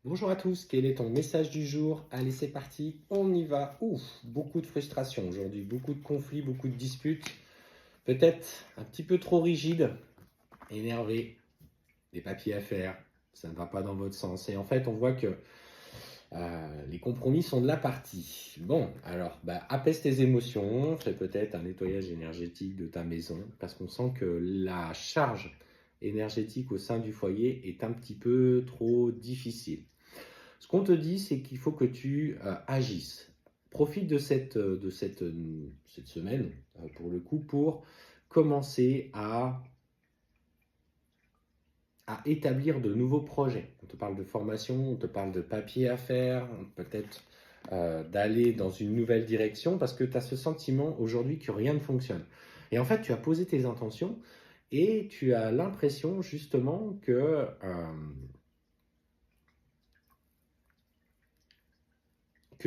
Bonjour à tous, quel est ton message du jour? Allez, c'est parti, on y va. Ouf, beaucoup de frustration aujourd'hui, beaucoup de conflits, beaucoup de disputes. Peut-être un petit peu trop rigide, énervé, des papiers à faire, ça ne va pas dans votre sens. Et en fait, on voit que les compromis sont de la partie. Bon, alors, apaise tes émotions, fais peut-être un nettoyage énergétique de ta maison, parce qu'on sent que la charge énergétique au sein du foyer est un petit peu trop difficile. Ce qu'on te dit, c'est qu'il faut que tu agisses. Profite de cette semaine, pour le coup, pour commencer à établir de nouveaux projets. On te parle de formation, on te parle de papier à faire, peut-être d'aller dans une nouvelle direction parce que tu as ce sentiment aujourd'hui que rien ne fonctionne. Et en fait, tu as posé tes intentions et tu as l'impression justement que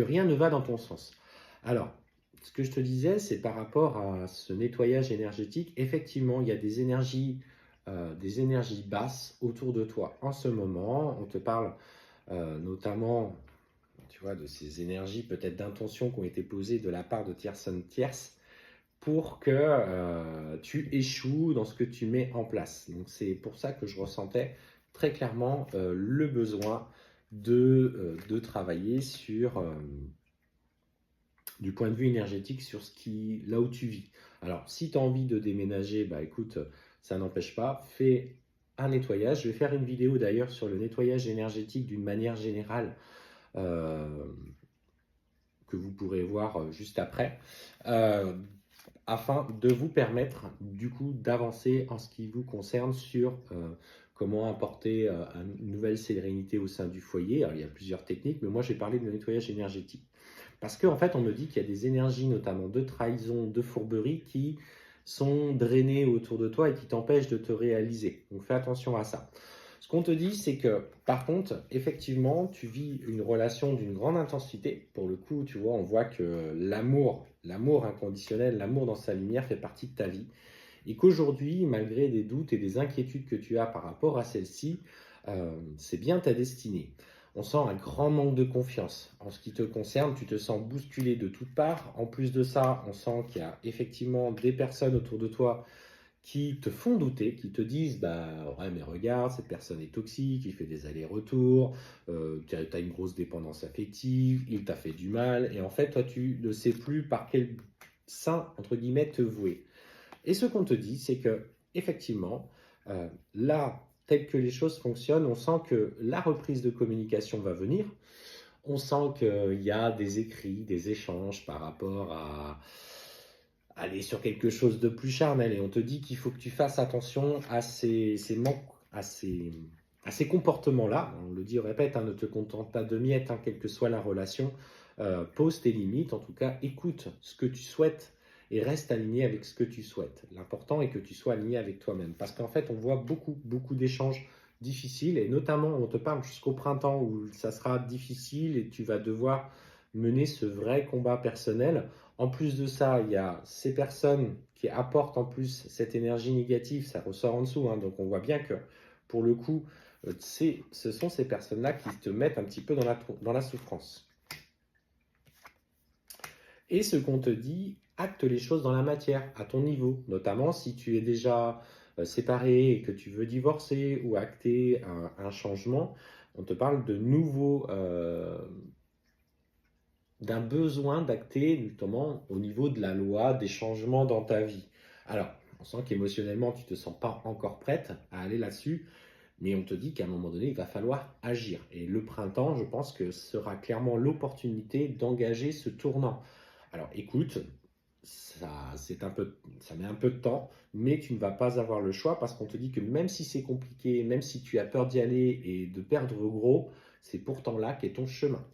rien ne va dans ton sens. Alors, ce que je te disais, c'est par rapport à ce nettoyage énergétique, effectivement, il y a des énergies basses autour de toi en ce moment. On te parle notamment, tu vois, de ces énergies peut-être d'intention qui ont été posées de la part de personnes tierces pour que tu échoues dans ce que tu mets en place. Donc, c'est pour ça que je ressentais très clairement le besoin de travailler du point de vue énergétique sur là où tu vis. Alors, si tu as envie de déménager, écoute, ça n'empêche pas, fais un nettoyage. Je vais faire une vidéo d'ailleurs sur le nettoyage énergétique d'une manière générale euh, que vous pourrez voir juste après, euh, afin de vous permettre du coup d'avancer en ce qui vous concerne sur comment apporter une nouvelle sérénité au sein du foyer. Alors, il y a plusieurs techniques, mais moi j'ai parlé de nettoyage énergétique. Parce qu'en fait, on me dit qu'il y a des énergies, notamment de trahison, de fourberie, qui sont drainées autour de toi et qui t'empêchent de te réaliser. Donc fais attention à ça. Ce qu'on te dit, c'est que par contre, effectivement, tu vis une relation d'une grande intensité. Pour le coup, tu vois, on voit que l'amour inconditionnel, l'amour dans sa lumière fait partie de ta vie. Et qu'aujourd'hui, malgré des doutes et des inquiétudes que tu as par rapport à celle-ci, c'est bien ta destinée. On sent un grand manque de confiance. En ce qui te concerne, tu te sens bousculé de toutes parts. En plus de ça, on sent qu'il y a effectivement des personnes autour de toi qui te font douter, qui te disent ouais, mais regarde, cette personne est toxique, il fait des allers-retours, tu as une grosse dépendance affective, il t'a fait du mal, et en fait, toi, tu ne sais plus par quel saint, entre guillemets, te vouer. Et ce qu'on te dit, c'est que, effectivement, là, tel que les choses fonctionnent, on sent que la reprise de communication va venir. On sent qu'il y a des écrits, des échanges par rapport à aller sur quelque chose de plus charnel. Et on te dit qu'il faut que tu fasses attention à ces manques, à ces comportements-là. On le dit, on répète, ne te contente pas de miettes, quelle que soit la relation. Pose tes limites, en tout cas, écoute ce que tu souhaites et reste aligné avec ce que tu souhaites. L'important est que tu sois aligné avec toi-même. Parce qu'en fait, on voit beaucoup d'échanges difficiles et notamment, on te parle jusqu'au printemps où ça sera difficile et tu vas devoir mener ce vrai combat personnel. En plus de ça, il y a ces personnes qui apportent en plus cette énergie négative, ça ressort en dessous. Donc on voit bien que pour le coup, ce sont ces personnes-là qui te mettent un petit peu dans la souffrance. Et ce qu'on te dit, acte les choses dans la matière, à ton niveau. Notamment si tu es déjà séparé et que tu veux divorcer ou acter un changement, on te parle de nouveaux, d'un besoin d'acter notamment au niveau de la loi, des changements dans ta vie. Alors, on sent qu'émotionnellement, tu ne te sens pas encore prête à aller là-dessus, mais on te dit qu'à un moment donné, il va falloir agir. Et le printemps, je pense que sera clairement l'opportunité d'engager ce tournant. Alors écoute, ça met un peu de temps, mais tu ne vas pas avoir le choix parce qu'on te dit que même si c'est compliqué, même si tu as peur d'y aller et de perdre gros, c'est pourtant là qu'est ton chemin.